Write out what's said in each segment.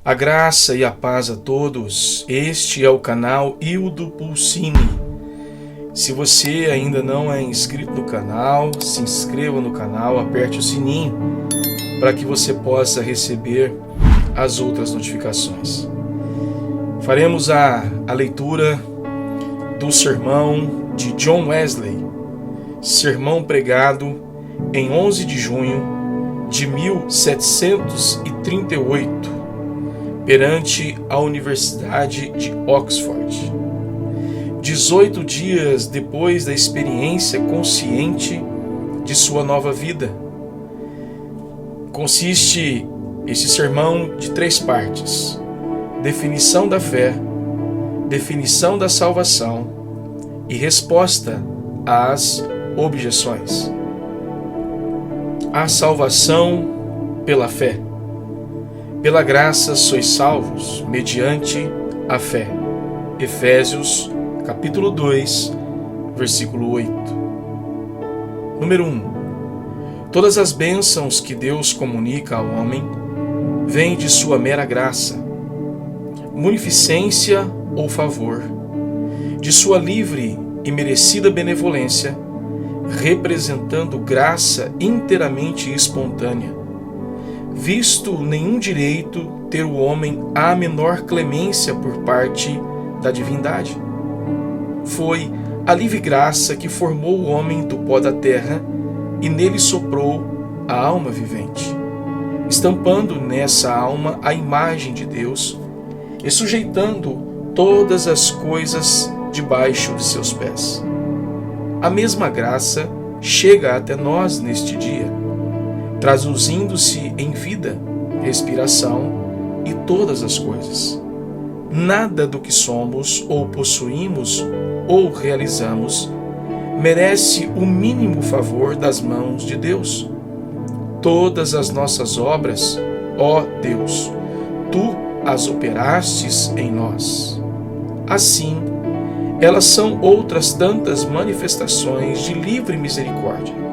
A graça e a paz a todos. Este é o canal Hildo Pulcini. Se você ainda não é inscrito no canal, se inscreva no canal, aperte o sininho para que você possa receber as outras notificações. Faremos a leitura do sermão de John Wesley, sermão pregado em 11 de junho de 1738, perante a Universidade de Oxford. 18 dias depois da experiência consciente de sua nova vida. Consiste esse sermão de 3 partes: definição da fé, definição da salvação e resposta às objeções. A salvação pela fé. Pela graça sois salvos, mediante a fé. Efésios, capítulo 2, versículo 8. Número 1. Todas as bênçãos que Deus comunica ao homem vêm de sua mera graça, munificência ou favor, de sua livre e merecida benevolência, representando graça inteiramente espontânea, visto nenhum direito ter o homem a menor clemência por parte da divindade. Foi a livre graça que formou o homem do pó da terra e nele soprou a alma vivente, estampando nessa alma a imagem de Deus e sujeitando todas as coisas debaixo de seus pés. A mesma graça chega até nós neste dia, traduzindo-se em vida, respiração e todas as coisas. Nada do que somos ou possuímos ou realizamos merece o mínimo favor das mãos de Deus. Todas as nossas obras, ó Deus, Tu as operastes em nós. Assim, elas são outras tantas manifestações de livre misericórdia.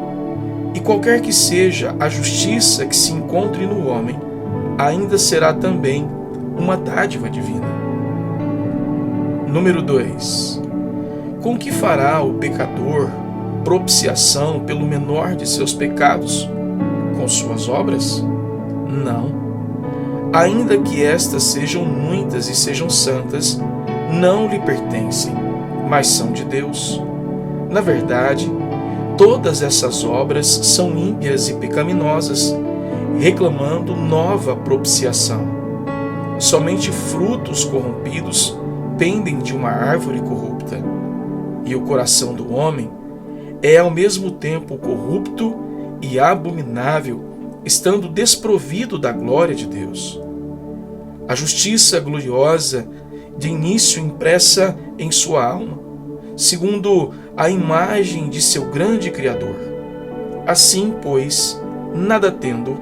E qualquer que seja a justiça que se encontre no homem, ainda será também uma dádiva divina. Número 2. Com que fará o pecador propiciação pelo menor de seus pecados? Com suas obras? Não. Ainda que estas sejam muitas e sejam santas, não lhe pertencem, mas são de Deus. Na verdade, todas essas obras são ímpias e pecaminosas, reclamando nova propiciação. Somente frutos corrompidos pendem de uma árvore corrupta, e o coração do homem é ao mesmo tempo corrupto e abominável, estando desprovido da glória de Deus. A justiça gloriosa de início impressa em sua alma, segundo a imagem de seu grande Criador. Assim, pois, nada tendo,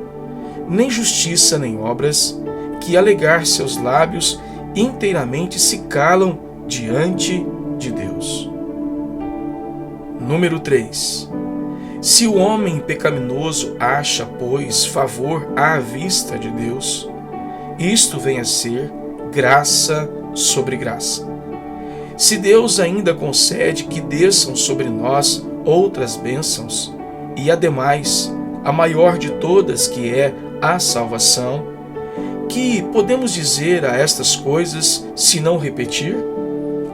nem justiça nem obras, que alegar seus lábios inteiramente se calam diante de Deus. Número 3. Se o homem pecaminoso acha, pois, favor à vista de Deus, isto vem a ser graça sobre graça. Se Deus ainda concede que desçam sobre nós outras bênçãos, e ademais a maior de todas, que é a salvação, que podemos dizer a estas coisas, se não repetir?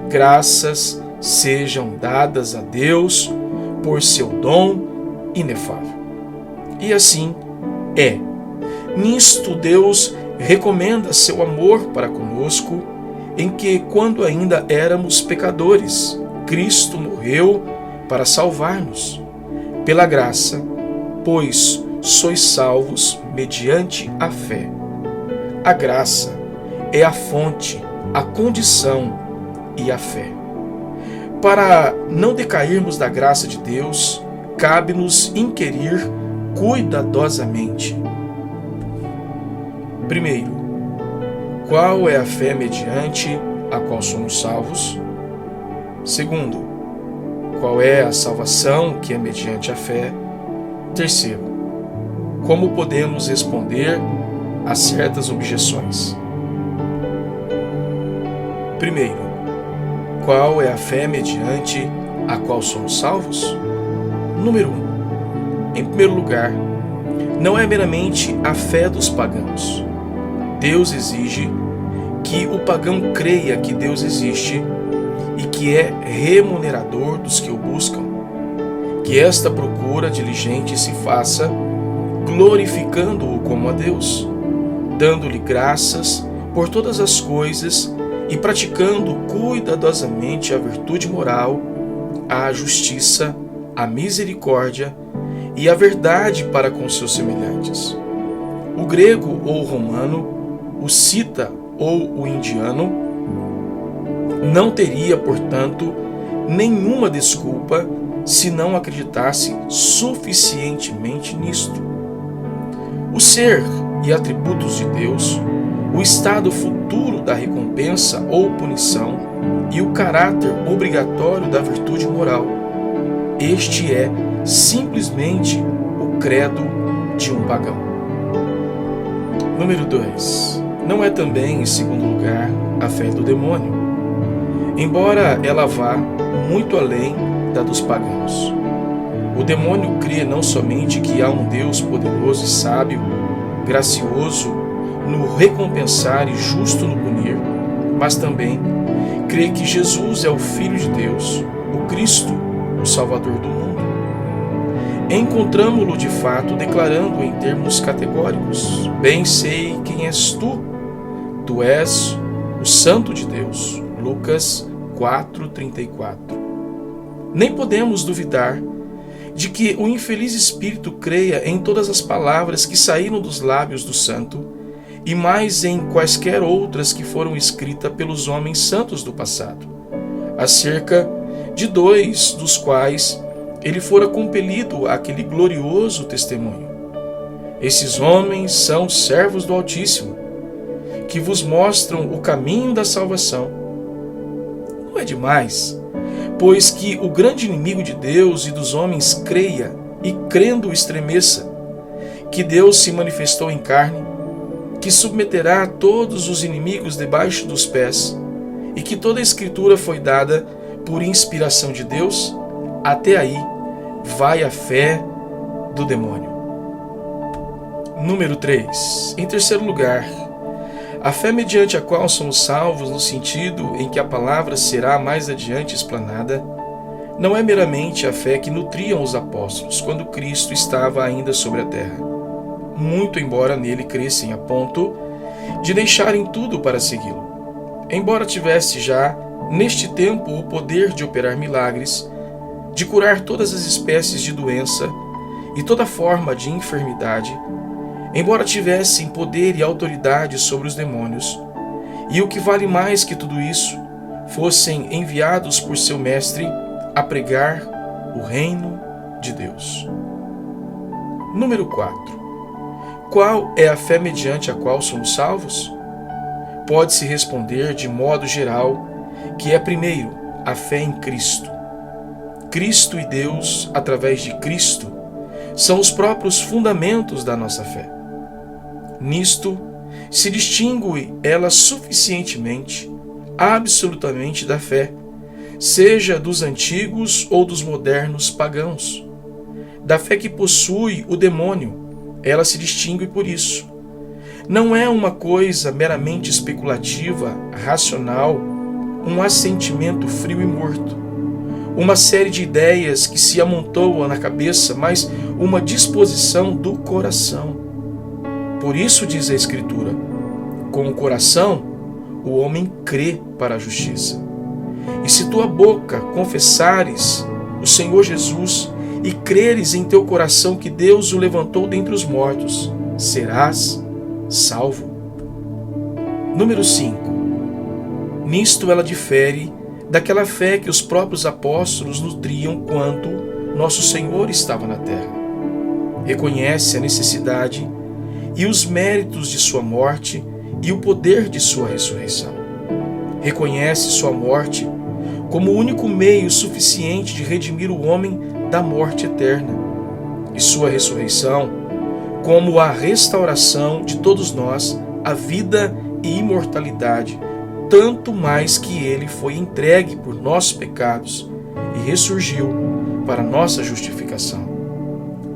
Graças sejam dadas a Deus por seu dom inefável. E assim é. Nisto Deus recomenda seu amor para conosco, em que, quando ainda éramos pecadores, Cristo morreu para salvar-nos. Pela graça, pois, sois salvos mediante a fé. A graça é a fonte, a condição e a fé. Para não decairmos da graça de Deus, cabe-nos inquirir cuidadosamente. Primeiro, qual é a fé mediante a qual somos salvos? Segundo, qual é a salvação que é mediante a fé? Terceiro, como podemos responder a certas objeções? Primeiro, qual é a fé mediante a qual somos salvos? Número 1. Em primeiro lugar, não é meramente a fé dos pagãos. Deus exige que o pagão creia que Deus existe e que é remunerador dos que o buscam. Que esta procura diligente se faça glorificando-o como a Deus, dando-lhe graças por todas as coisas e praticando cuidadosamente a virtude moral, a justiça, a misericórdia e a verdade para com seus semelhantes. O grego ou o romano, o cita ou o indiano, não teria, portanto, nenhuma desculpa se não acreditasse suficientemente nisto. O ser e atributos de Deus, o estado futuro da recompensa ou punição e o caráter obrigatório da virtude moral. Este é simplesmente o credo de um pagão. Número 2. Não é também, em segundo lugar, a fé do demônio, embora ela vá muito além da dos pagãos. O demônio crê não somente que há um Deus poderoso e sábio, gracioso no recompensar e justo no punir, mas também crê que Jesus é o Filho de Deus, o Cristo, o Salvador do mundo. Encontramo-lo de fato declarando em termos categóricos: bem sei quem és tu, tu és o Santo de Deus. Lucas 4:34. Nem podemos duvidar de que o infeliz espírito creia em todas as palavras que saíram dos lábios do santo e mais em quaisquer outras que foram escritas pelos homens santos do passado, acerca de 2 dos quais ele fora compelido àquele glorioso testemunho. Esses homens são servos do Altíssimo, que vos mostram o caminho da salvação. Não é demais, pois que o grande inimigo de Deus e dos homens creia e, crendo, estremeça, que Deus se manifestou em carne, que submeterá todos os inimigos debaixo dos pés, e que toda a Escritura foi dada por inspiração de Deus. Até aí vai a fé do demônio. Número 3. Em terceiro lugar, a fé mediante a qual somos salvos, no sentido em que a palavra será mais adiante explanada, não é meramente a fé que nutriam os apóstolos quando Cristo estava ainda sobre a terra, muito embora nele crescem a ponto de deixarem tudo para segui-lo. Embora tivesse já, neste tempo, o poder de operar milagres, de curar todas as espécies de doença e toda forma de enfermidade, embora tivessem poder e autoridade sobre os demônios, e o que vale mais que tudo isso, fossem enviados por seu mestre a pregar o reino de Deus. Número 4. Qual é a fé mediante a qual somos salvos? Pode-se responder de modo geral que é, primeiro, a fé em Cristo. Cristo e Deus, através de Cristo, são os próprios fundamentos da nossa fé. Nisto se distingue ela suficientemente, absolutamente da fé, seja dos antigos ou dos modernos pagãos. Da fé que possui o demônio, ela se distingue por isso. Não é uma coisa meramente especulativa, racional, um assentimento frio e morto, uma série de ideias que se amontoam na cabeça, mas uma disposição do coração. Por isso diz a Escritura: com o coração o homem crê para a justiça. E se tua boca confessares o Senhor Jesus e creres em teu coração que Deus o levantou dentre os mortos, serás salvo. Número 5. Nisto ela difere daquela fé que os próprios apóstolos nutriam quando nosso Senhor estava na terra. Reconhece a necessidade e os méritos de sua morte e o poder de sua ressurreição. Reconhece sua morte como o único meio suficiente de redimir o homem da morte eterna, e sua ressurreição como a restauração de todos nós à vida e imortalidade tanto mais que ele foi entregue por nossos pecados e ressurgiu para nossa justificação.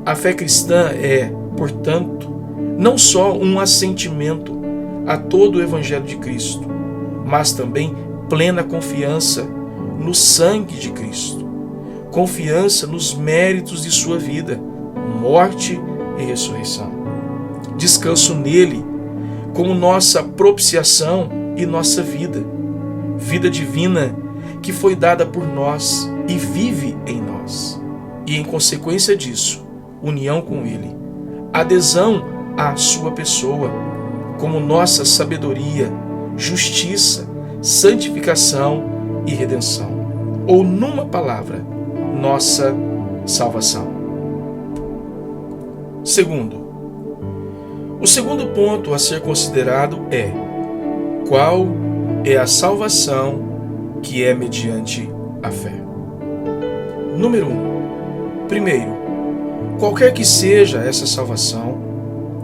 A fé cristã é, portanto, não só um assentimento a todo o Evangelho de Cristo, mas também plena confiança no sangue de Cristo, confiança nos méritos de sua vida, morte e ressurreição. Descanso nele como nossa propiciação e nossa vida, vida divina que foi dada por nós e vive em nós. E em consequência disso, união com ele, adesão à sua pessoa, como nossa sabedoria, justiça, santificação e redenção, ou numa palavra, nossa salvação. O segundo ponto a ser considerado é: qual é a salvação que é mediante a fé? Número 1. Primeiro, qualquer que seja essa salvação,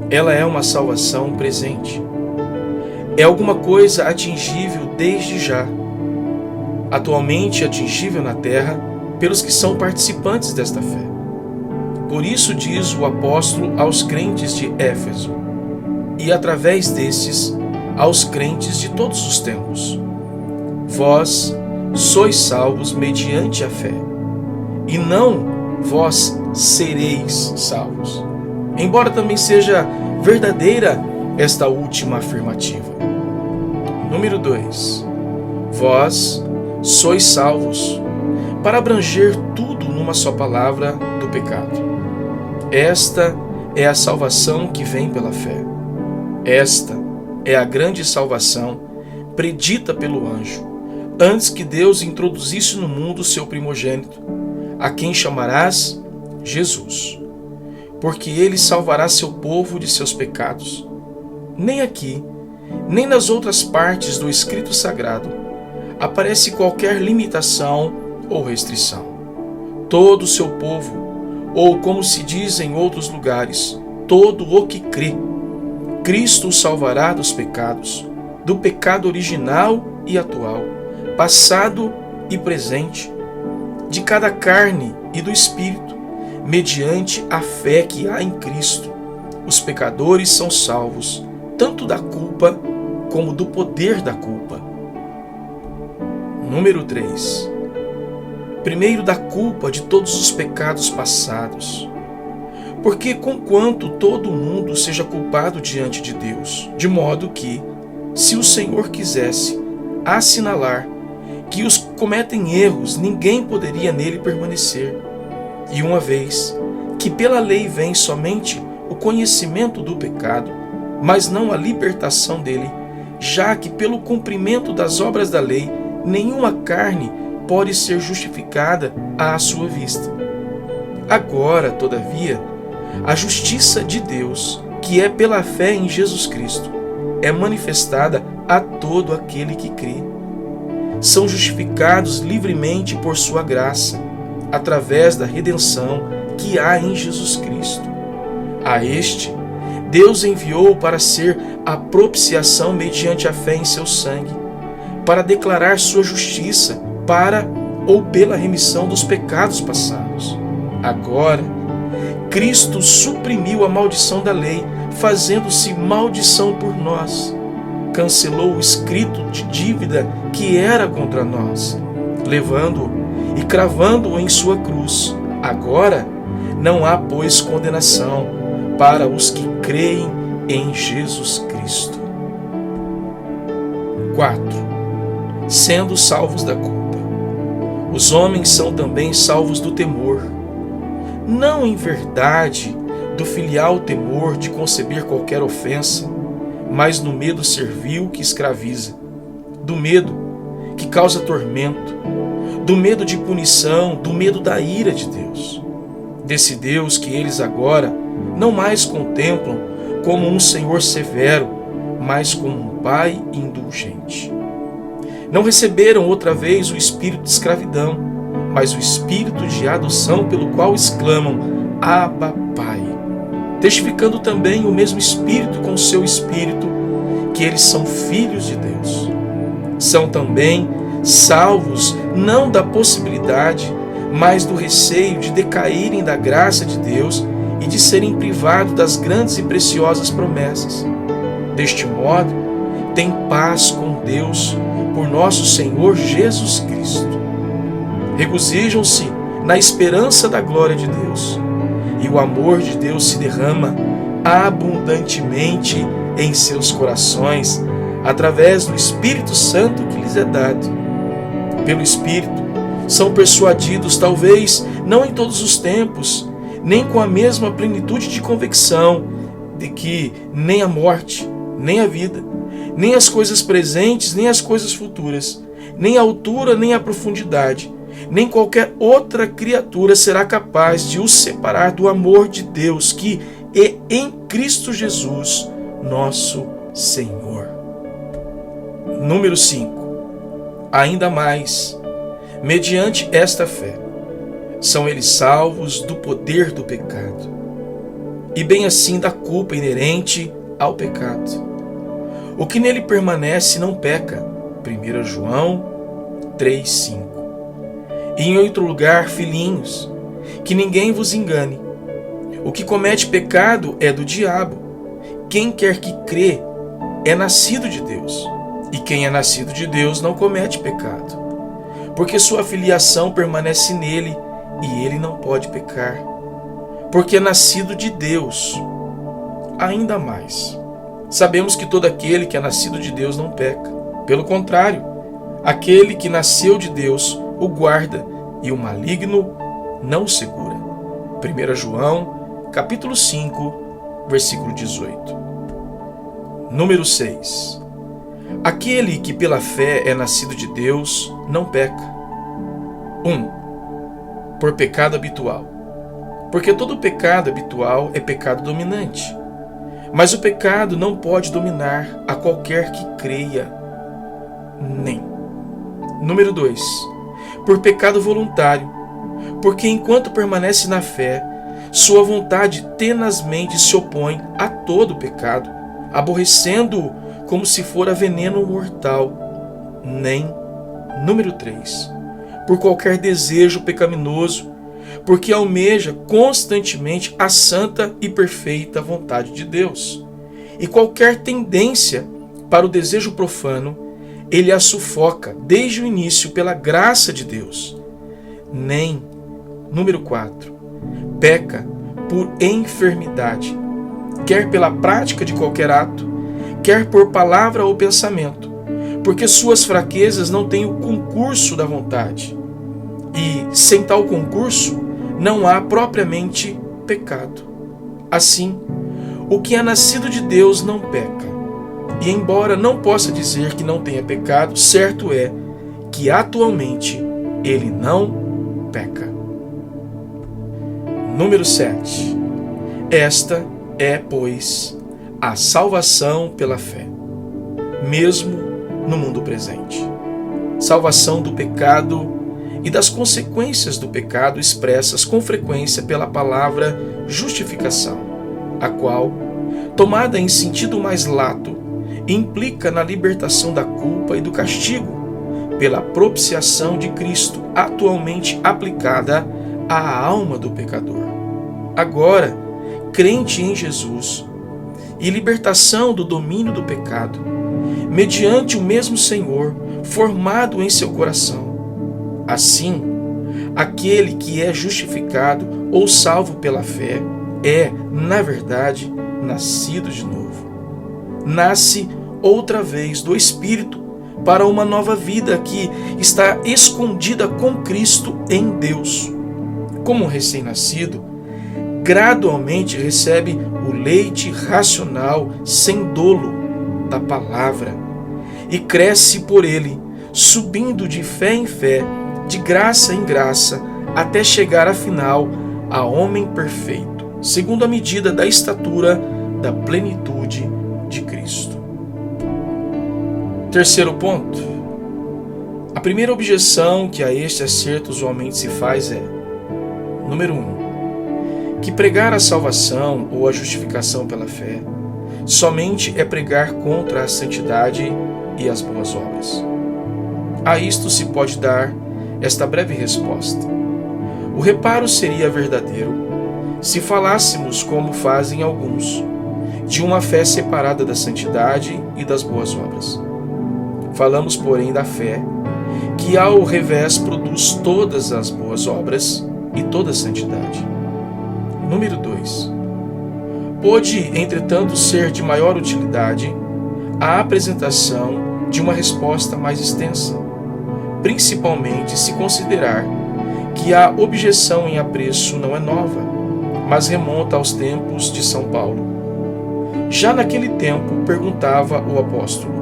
ela é uma salvação presente. É alguma coisa atingível desde já, atualmente atingível na terra pelos que são participantes desta fé. Por isso diz o apóstolo aos crentes de Éfeso, e através destes aos crentes de todos os tempos: vós sois salvos mediante a fé, e não vós sereis salvos. Embora também seja verdadeira esta última afirmativa. Número 2. Vós sois salvos, para abranger tudo numa só palavra do pecado. Esta é a salvação que vem pela fé. Esta é a grande salvação predita pelo anjo, antes que Deus introduzisse no mundo o seu primogênito, a quem chamarás Jesus, porque ele salvará seu povo de seus pecados. Nem aqui, nem nas outras partes do Escrito Sagrado, aparece qualquer limitação ou restrição. Todo o seu povo, ou como se diz em outros lugares, todo o que crê, Cristo o salvará dos pecados, do pecado original e atual, passado e presente, de cada carne e do espírito, mediante a fé que há em Cristo. Os pecadores são salvos, tanto da culpa como do poder da culpa. Número 3. Primeiro, da culpa de todos os pecados passados. Porque conquanto todo mundo seja culpado diante de Deus, de modo que, se o Senhor quisesse assinalar que os cometem erros, ninguém poderia nele permanecer. E uma vez que pela lei vem somente o conhecimento do pecado, mas não a libertação dele, já que pelo cumprimento das obras da lei, nenhuma carne pode ser justificada à sua vista. Agora, todavia, a justiça de Deus, que é pela fé em Jesus Cristo, é manifestada a todo aquele que crê. São justificados livremente por sua graça, através da redenção que há em Jesus Cristo. A este, Deus enviou para ser a propiciação mediante a fé em seu sangue, para declarar sua justiça para ou pela remissão dos pecados passados. Agora, Cristo suprimiu a maldição da lei, fazendo-se maldição por nós. Cancelou o escrito de dívida que era contra nós, levando-o e cravando-o em sua cruz. Agora, não há, pois, condenação para os que creem em Jesus Cristo. 4. Sendo salvos da culpa. Os homens são também salvos do temor. Não em verdade do filial temor de conceber qualquer ofensa, mas no medo servil que escraviza, do medo que causa tormento, do medo de punição, do medo da ira de Deus. Desse Deus que eles agora não mais contemplam como um Senhor severo, mas como um Pai indulgente. Não receberam outra vez o espírito de escravidão, mas o espírito de adoção pelo qual exclamam: Abba, Pai. Testificando também o mesmo espírito com o seu espírito, que eles são filhos de Deus. são também salvos não da possibilidade, mas do receio de decaírem da graça de Deus e de serem privados das grandes e preciosas promessas. Deste modo, têm paz com Deus por nosso Senhor Jesus Cristo. Regozijam-se na esperança da glória de Deus, e o amor de Deus se derrama abundantemente em seus corações, através do Espírito Santo que lhes é dado. Pelo Espírito, são persuadidos, talvez não em todos os tempos, nem com a mesma plenitude de convicção, de que nem a morte, nem a vida, nem as coisas presentes, nem as coisas futuras, nem a altura, nem a profundidade, nem qualquer outra criatura será capaz de os separar do amor de Deus que é em Cristo Jesus, nosso Senhor. Número 5. Ainda mais, mediante esta fé, são eles salvos do poder do pecado, e bem assim da culpa inerente ao pecado. O que nele permanece não peca. 1 João 3,5. E em outro lugar, filhinhos, que ninguém vos engane. O que comete pecado é do diabo. Quem quer que crê é nascido de Deus. E quem é nascido de Deus não comete pecado, porque sua filiação permanece nele e ele não pode pecar, porque é nascido de Deus. Ainda mais, sabemos que todo aquele que é nascido de Deus não peca. Pelo contrário, aquele que nasceu de Deus o guarda e o maligno não o segura. 1 João, capítulo 5, versículo 18. Número 6. Aquele que pela fé é nascido de Deus não peca. 1. Por pecado habitual. Porque todo pecado habitual é pecado dominante. Mas o pecado não pode dominar a qualquer que creia. Nem. Número 2. Por pecado voluntário. Porque enquanto permanece na fé, sua vontade tenazmente se opõe a todo pecado, aborrecendo-o como se fora veneno mortal. Nem. Número 3. Por qualquer desejo pecaminoso, porque almeja constantemente a santa e perfeita vontade de Deus. E qualquer tendência para o desejo profano, ele a sufoca desde o início pela graça de Deus. Nem. Número 4. Peca por enfermidade, quer pela prática de qualquer ato, quer por palavra ou pensamento, porque suas fraquezas não têm o concurso da vontade. E, sem tal concurso, não há propriamente pecado. Assim, o que é nascido de Deus não peca. E embora não possa dizer que não tenha pecado, certo é que atualmente ele não peca. Número 7. Esta é, pois, a salvação pela fé, mesmo no mundo presente. Salvação do pecado e das consequências do pecado expressas com frequência pela palavra justificação, a qual, tomada em sentido mais lato, implica na libertação da culpa e do castigo pela propiciação de Cristo atualmente aplicada à alma do pecador. Agora, crente em Jesus, e libertação do domínio do pecado, mediante o mesmo Senhor formado em seu coração. Assim, aquele que é justificado ou salvo pela fé é, na verdade, nascido de novo. Nasce outra vez do Espírito para uma nova vida que está escondida com Cristo em Deus. Como um recém-nascido, gradualmente recebe o leite racional sem dolo da palavra e cresce por ele, subindo de fé em fé, de graça em graça, até chegar afinal a homem perfeito, segundo a medida da estatura da plenitude de Cristo. Terceiro ponto. A primeira objeção que a este acerto usualmente se faz é: número 1. Que pregar a salvação ou a justificação pela fé somente é pregar contra a santidade e as boas obras. A isto se pode dar esta breve resposta. O reparo seria verdadeiro se falássemos, como fazem alguns, de uma fé separada da santidade e das boas obras. Falamos, porém, da fé, que ao revés produz todas as boas obras e toda a santidade. Número 2. Pode, entretanto, ser de maior utilidade a apresentação de uma resposta mais extensa, principalmente se considerar que a objeção em apreço não é nova, mas remonta aos tempos de São Paulo. Já naquele tempo, perguntava o apóstolo: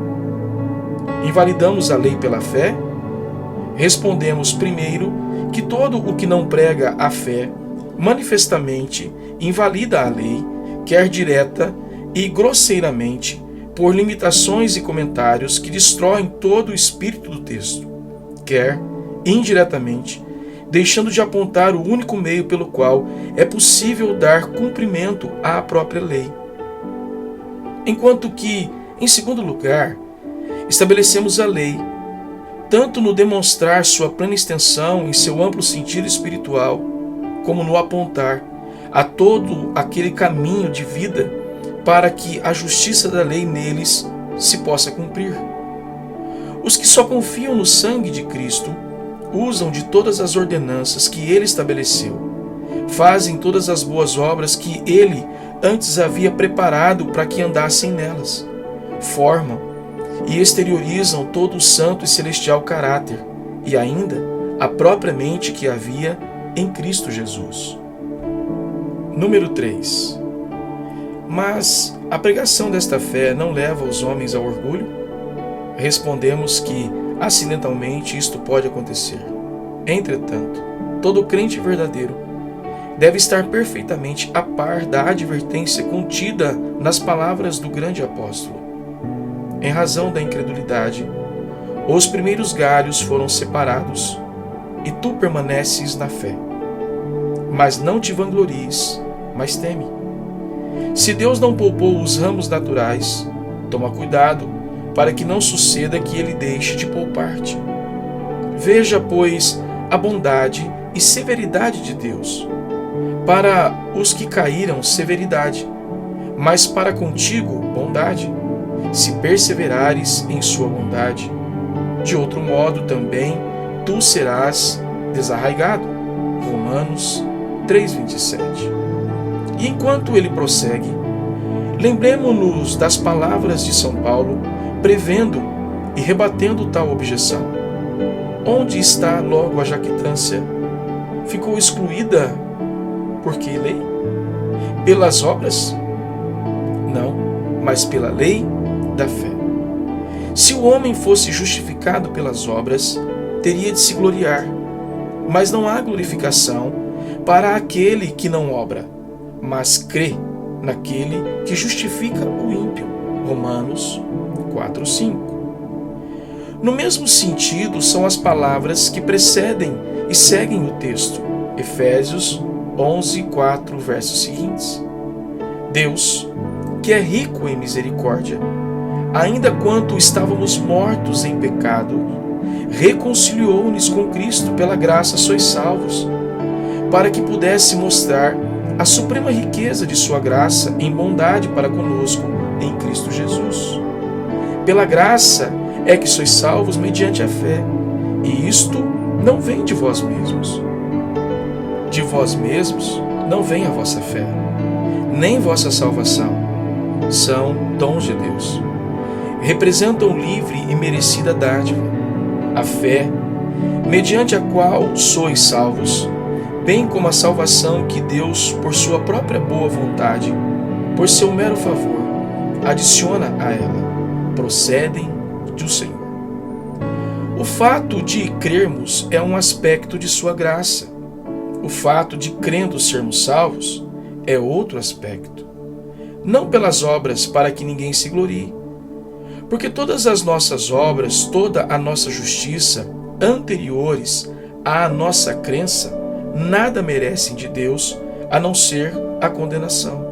invalidamos a lei pela fé? Respondemos primeiro que todo o que não prega a fé manifestamente invalida a lei, quer direta e grosseiramente, por limitações e comentários que destroem todo o espírito do texto, quer indiretamente, deixando de apontar o único meio pelo qual é possível dar cumprimento à própria lei. Enquanto que, em segundo lugar, estabelecemos a lei, tanto no demonstrar sua plena extensão em seu amplo sentido espiritual, como no apontar a todo aquele caminho de vida para que a justiça da lei neles se possa cumprir. Os que só confiam no sangue de Cristo usam de todas as ordenanças que ele estabeleceu, fazem todas as boas obras que ele antes havia preparado para que andassem nelas, formam e exteriorizam todo o santo e celestial caráter, e ainda a própria mente que havia em Cristo Jesus. Número 3. Mas a pregação desta fé não leva os homens ao orgulho? Respondemos que, acidentalmente, isto pode acontecer. Entretanto, todo crente verdadeiro deve estar perfeitamente a par da advertência contida nas palavras do grande apóstolo. Em razão da incredulidade, os primeiros galhos foram separados, e tu permaneces na fé. Mas não te vanglories, mas teme. Se Deus não poupou os ramos naturais, toma cuidado para que não suceda que ele deixe de poupar-te. Veja, pois, a bondade e severidade de Deus. Para os que caíram, severidade, mas para contigo, bondade, se perseverares em sua bondade. De outro modo também tu serás desarraigado. Romanos 3,27. E enquanto ele prossegue, lembremo-nos das palavras de São Paulo, prevendo e rebatendo tal objeção. Onde está logo a jactância? Ficou excluída por que lei? Pelas obras? Não, mas pela lei da fé. Se o homem fosse justificado pelas obras, teria de se gloriar, mas não há glorificação para aquele que não obra, mas crê naquele que justifica o ímpio. Romanos 4,5. No mesmo sentido são as palavras que precedem e seguem o texto. Efésios 11:4, versos seguintes. Deus, que é rico em misericórdia, ainda quando estávamos mortos em pecado, reconciliou-nos com Cristo, pela graça sois salvos, para que pudesse mostrar a suprema riqueza de sua graça em bondade para conosco em Cristo Jesus. Pela graça é que sois salvos mediante a fé, e isto não vem de vós mesmos. De vós mesmos não vem a vossa fé, nem vossa salvação. São dons de Deus. Representam livre e merecida dádiva. A fé, mediante a qual sois salvos, bem como a salvação que Deus, por sua própria boa vontade, por seu mero favor, adiciona a ela, procedem do Senhor. O fato de crermos é um aspecto de sua graça. O fato de, crendo, sermos salvos é outro aspecto. Não pelas obras, para que ninguém se glorie. Porque todas as nossas obras, toda a nossa justiça, anteriores à nossa crença, nada merecem de Deus, a não ser a condenação.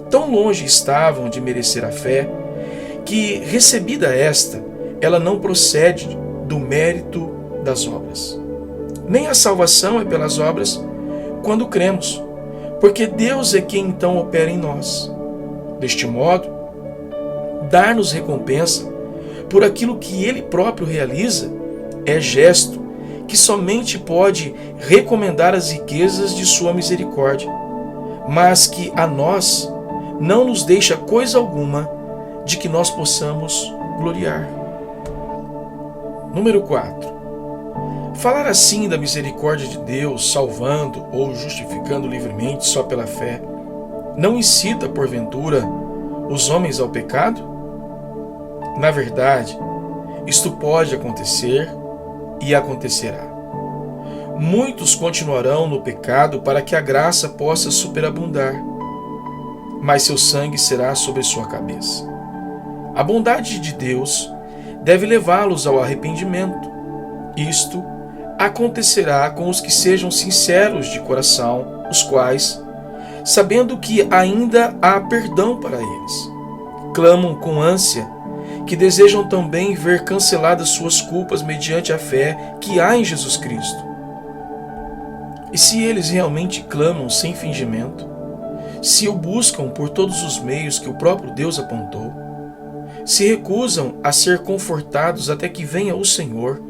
Tão longe estavam de merecer a fé, que, recebida esta, ela não procede do mérito das obras. Nem a salvação é pelas obras quando cremos, porque Deus é quem então opera em nós. Deste modo, dar-nos recompensa por aquilo que Ele próprio realiza é gesto que somente pode recomendar as riquezas de sua misericórdia, mas que a nós não nos deixa coisa alguma de que nós possamos gloriar. Número 4. Falar assim da misericórdia de Deus, salvando ou justificando livremente só pela fé, não incita, porventura, os homens ao pecado? Na verdade, isto pode acontecer e acontecerá. Muitos continuarão no pecado para que a graça possa superabundar, mas seu sangue será sobre sua cabeça. A bondade de Deus deve levá-los ao arrependimento. Isto acontecerá com os que sejam sinceros de coração, os quais, sabendo que ainda há perdão para eles, clamam com ânsia, que desejam também ver canceladas suas culpas mediante a fé que há em Jesus Cristo. E se eles realmente clamam sem fingimento, se o buscam por todos os meios que o próprio Deus apontou, se recusam a ser confortados até que venha o Senhor,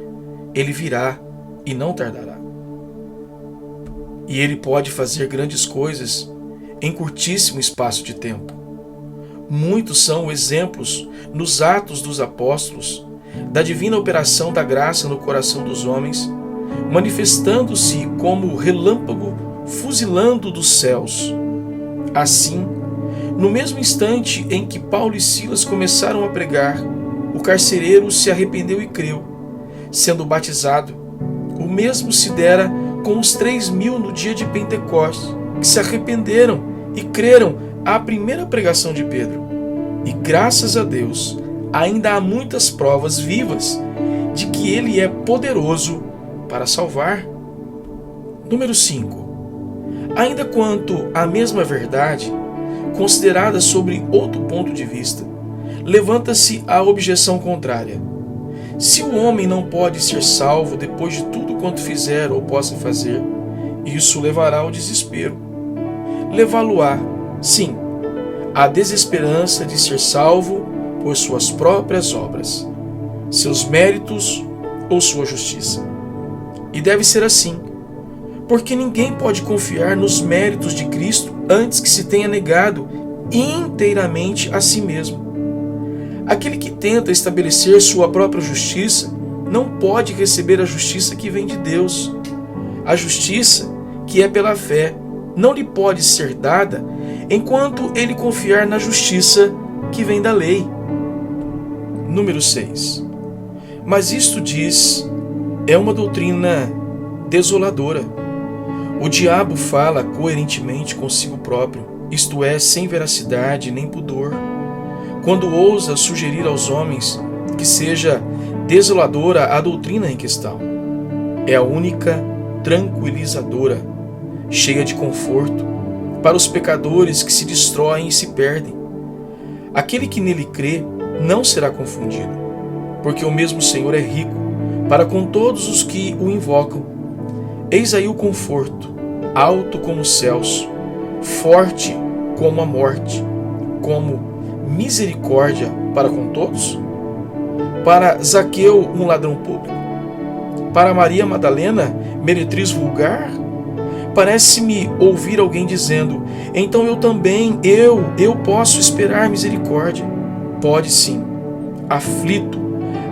Ele virá e não tardará. E Ele pode fazer grandes coisas em curtíssimo espaço de tempo. Muitos são exemplos nos Atos dos Apóstolos da divina operação da graça no coração dos homens, manifestando-se como relâmpago fuzilando dos céus. Assim, no mesmo instante em que Paulo e Silas começaram a pregar, o carcereiro se arrependeu e creu, sendo batizado. O mesmo se dera com os 3.000 no dia de Pentecostes, que se arrependeram e creram à primeira pregação de Pedro. E graças a Deus, ainda há muitas provas vivas de que Ele é poderoso para salvar. Número 5. Ainda quanto à mesma verdade, considerada sobre outro ponto de vista, levanta-se a objeção contrária. Se o homem não pode ser salvo depois de tudo quanto fizer ou possa fazer, isso levará ao desespero. Levá-lo-á, sim, à desesperança de ser salvo por suas próprias obras, seus méritos ou sua justiça. E deve ser assim, porque ninguém pode confiar nos méritos de Cristo antes que se tenha negado inteiramente a si mesmo. Aquele que tenta estabelecer sua própria justiça não pode receber a justiça que vem de Deus. A justiça, que é pela fé, não lhe pode ser dada enquanto ele confiar na justiça que vem da lei. Número 6. Mas isto é uma doutrina desoladora. O diabo fala coerentemente consigo próprio, isto é, sem veracidade nem pudor, quando ousa sugerir aos homens que seja desoladora a doutrina em questão. É a única tranquilizadora, cheia de conforto, para os pecadores que se destroem e se perdem. Aquele que nele crê não será confundido, porque o mesmo Senhor é rico para com todos os que o invocam. Eis aí o conforto, alto como os céus, forte como a morte, como misericórdia para com todos? Para Zaqueu, um ladrão público? Para Maria Madalena, meretriz vulgar? Parece-me ouvir alguém dizendo: então eu também, eu posso esperar misericórdia. Pode sim, aflito,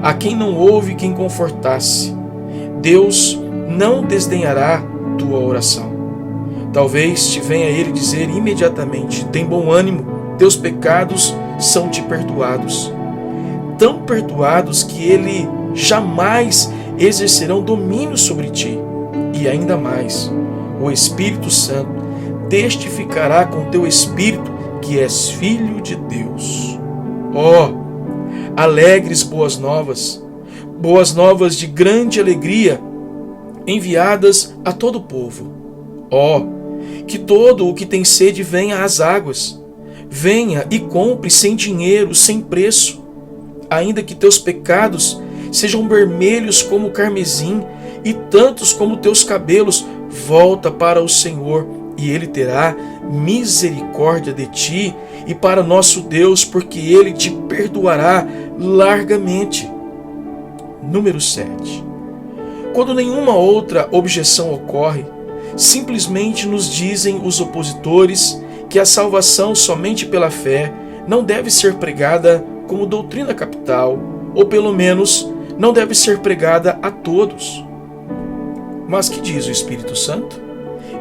a quem não houve quem confortasse. Deus não desdenhará tua oração. Talvez te venha ele dizer imediatamente: tem bom ânimo, teus pecados são-te perdoados. Tão perdoados que ele jamais exercerão domínio sobre ti. E ainda mais, o Espírito Santo testificará com teu espírito que és filho de Deus. Ó, alegres boas novas de grande alegria, enviadas a todo o povo. Ó, que todo o que tem sede venha às águas, venha e compre sem dinheiro, sem preço, ainda que teus pecados sejam vermelhos como o carmesim e tantos como teus cabelos. Volta para o Senhor e Ele terá misericórdia de ti, e para nosso Deus, porque Ele te perdoará largamente. Número 7. Quando nenhuma outra objeção ocorre, simplesmente nos dizem os opositores que a salvação somente pela fé não deve ser pregada como doutrina capital, ou pelo menos não deve ser pregada a todos. Mas que diz o Espírito Santo?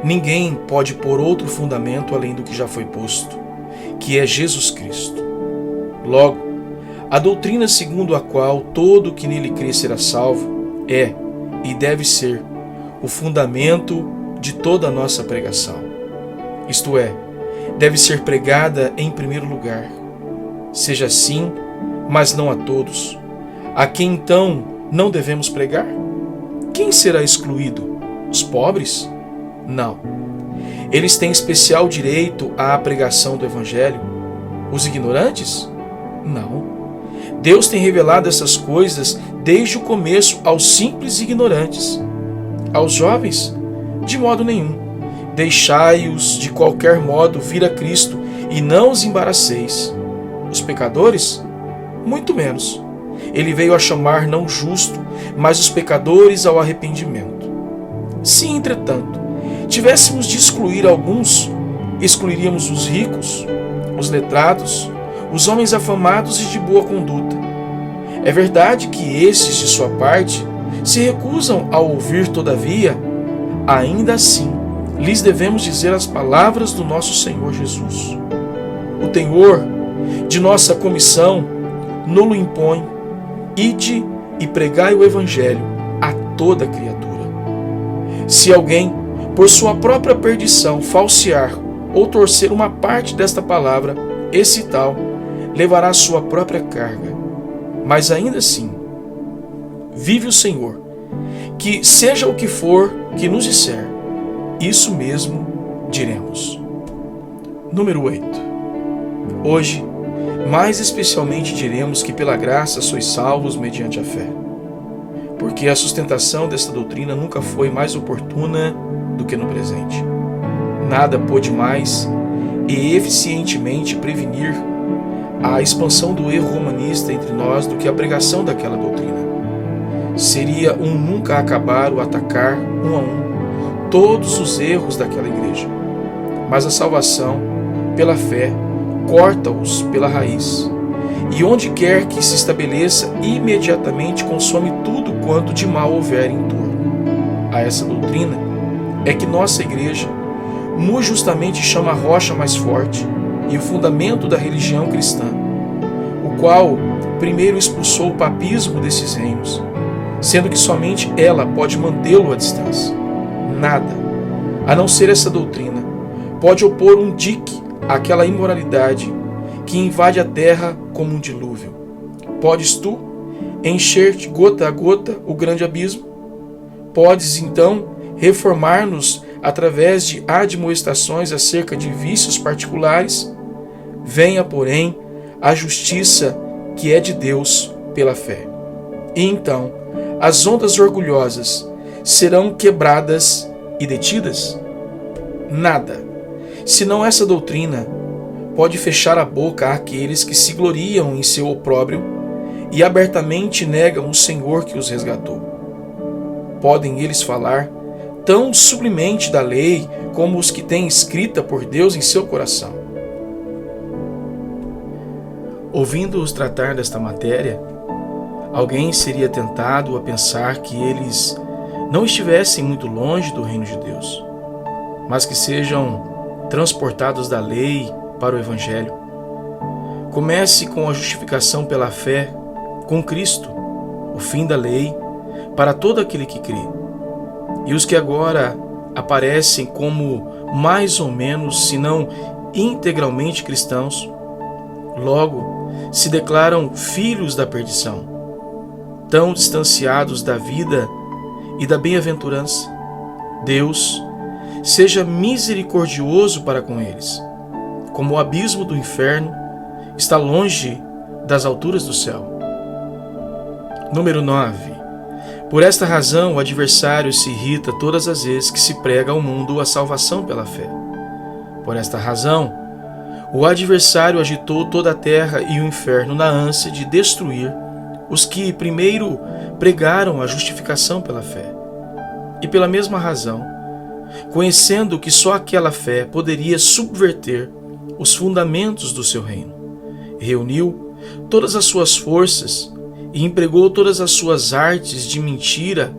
Ninguém pode pôr outro fundamento além do que já foi posto, que é Jesus Cristo. Logo, a doutrina segundo a qual todo que nele crê será salvo é e deve ser o fundamento de toda a nossa pregação. Isto é, deve ser pregada em primeiro lugar. Seja assim, mas não a todos. A quem então não devemos pregar? Quem será excluído? Os pobres? Não. Eles têm especial direito à pregação do Evangelho. Os ignorantes? Não. Deus tem revelado essas coisas desde o começo aos simples ignorantes. Aos jovens? De modo nenhum. Deixai-os de qualquer modo vir a Cristo e não os embaraceis. Os pecadores? Muito menos. Ele veio a chamar não o justo, mas os pecadores ao arrependimento. Se, entretanto, tivéssemos de excluir alguns, excluiríamos os ricos, os letrados, os homens afamados e de boa conduta. É verdade que esses, de sua parte, se recusam a ouvir, todavia, ainda assim, lhes devemos dizer as palavras do nosso Senhor Jesus. O tenor de nossa comissão nos impõe: ide e pregai o Evangelho a toda criatura. Se alguém, por sua própria perdição, falsear ou torcer uma parte desta palavra, esse tal levará a sua própria carga. Mas ainda assim, vive o Senhor, que seja o que for que nos disser, isso mesmo diremos. Número 8. Hoje, mais especialmente diremos que pela graça sois salvos mediante a fé, porque a sustentação desta doutrina nunca foi mais oportuna do que no presente. Nada pôde mais e eficientemente prevenir a expansão do erro romanista entre nós do que a pregação daquela doutrina. Seria nunca acabar o atacar um a um todos os erros daquela igreja. Mas a salvação, pela fé, corta-os pela raiz. E onde quer que se estabeleça, imediatamente consome tudo quanto de mal houver em torno. A essa doutrina é que nossa igreja muito justamente chama a rocha mais forte e o fundamento da religião cristã, o qual primeiro expulsou o papismo desses reinos, sendo que somente ela pode mantê-lo à distância. Nada, a não ser essa doutrina, pode opor um dique àquela imoralidade que invade a terra como um dilúvio. Podes tu encher-te gota a gota o grande abismo? Podes então reformar-nos através de admoestações acerca de vícios particulares? Venha, porém, a justiça que é de Deus pela fé. E então as ondas orgulhosas serão quebradas e detidas? Nada, senão essa doutrina, pode fechar a boca àqueles que se gloriam em seu opróbrio e abertamente negam o Senhor que os resgatou. Podem eles falar tão sublimemente da lei como os que têm escrita por Deus em seu coração. Ouvindo-os tratar desta matéria, alguém seria tentado a pensar que eles não estivessem muito longe do reino de Deus, mas que sejam transportados da lei para o Evangelho. Comece com a justificação pela fé, com Cristo, o fim da lei, para todo aquele que crê. E os que agora aparecem como mais ou menos, se não integralmente cristãos, logo se declaram filhos da perdição, tão distanciados da vida e da bem-aventurança. Deus seja misericordioso para com eles, como o abismo do inferno está longe das alturas do céu. Número 9. Por esta razão, o adversário se irrita todas as vezes que se prega ao mundo a salvação pela fé. Por esta razão, o adversário agitou toda a terra e o inferno na ânsia de destruir os que primeiro pregaram a justificação pela fé. E pela mesma razão, conhecendo que só aquela fé poderia subverter os fundamentos do seu reino, reuniu todas as suas forças e empregou todas as suas artes de mentira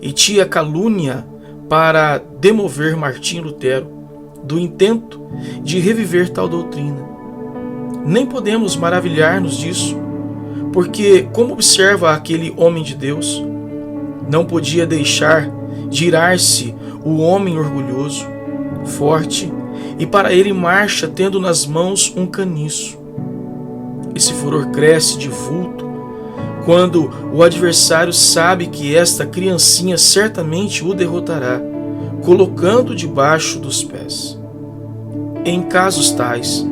e de calúnia para demover Martinho Lutero do intento de reviver tal doutrina. Nem podemos maravilhar-nos disso, porque, como observa aquele homem de Deus, não podia deixar de irar-se o homem orgulhoso, forte, e para ele marcha tendo nas mãos um caniço. Esse furor cresce de vulto quando o adversário sabe que esta criancinha certamente o derrotará, colocando debaixo dos pés. Em casos tais,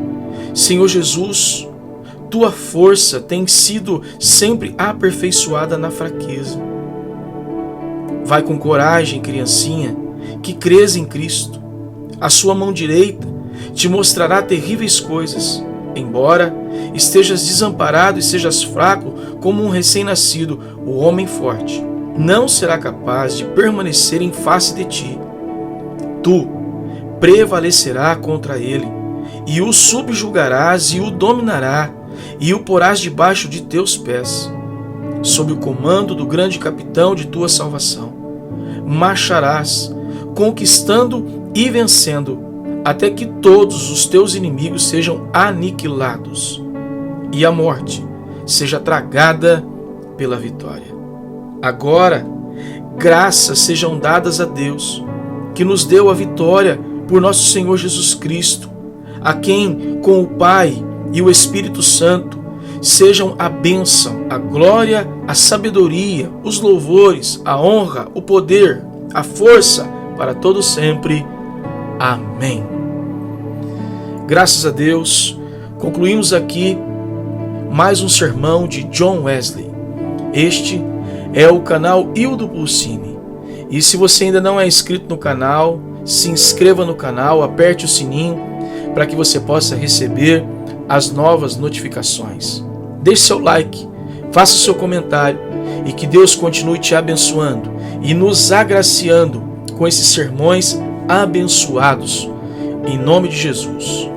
Senhor Jesus, tua força tem sido sempre aperfeiçoada na fraqueza. Vai com coragem, criancinha, que crês em Cristo. A sua mão direita te mostrará terríveis coisas. Embora estejas desamparado e sejas fraco como um recém-nascido, o homem forte não será capaz de permanecer em face de ti. Tu prevalecerás contra ele, e o subjugarás e o dominará, e o porás debaixo de teus pés, sob o comando do grande capitão de tua salvação. Marcharás, conquistando e vencendo, até que todos os teus inimigos sejam aniquilados, e a morte seja tragada pela vitória. Agora, graças sejam dadas a Deus, que nos deu a vitória por nosso Senhor Jesus Cristo, a quem, com o Pai e o Espírito Santo, sejam a bênção, a glória, a sabedoria, os louvores, a honra, o poder, a força, para todo sempre. Amém. Graças a Deus, concluímos aqui mais um sermão de John Wesley. Este é o canal Hildo Pulcini. E se você ainda não é inscrito no canal, se inscreva no canal, aperte o sininho para que você possa receber as novas notificações. Deixe seu like, faça o seu comentário e que Deus continue te abençoando e nos agraciando com esses sermões abençoados. Em nome de Jesus.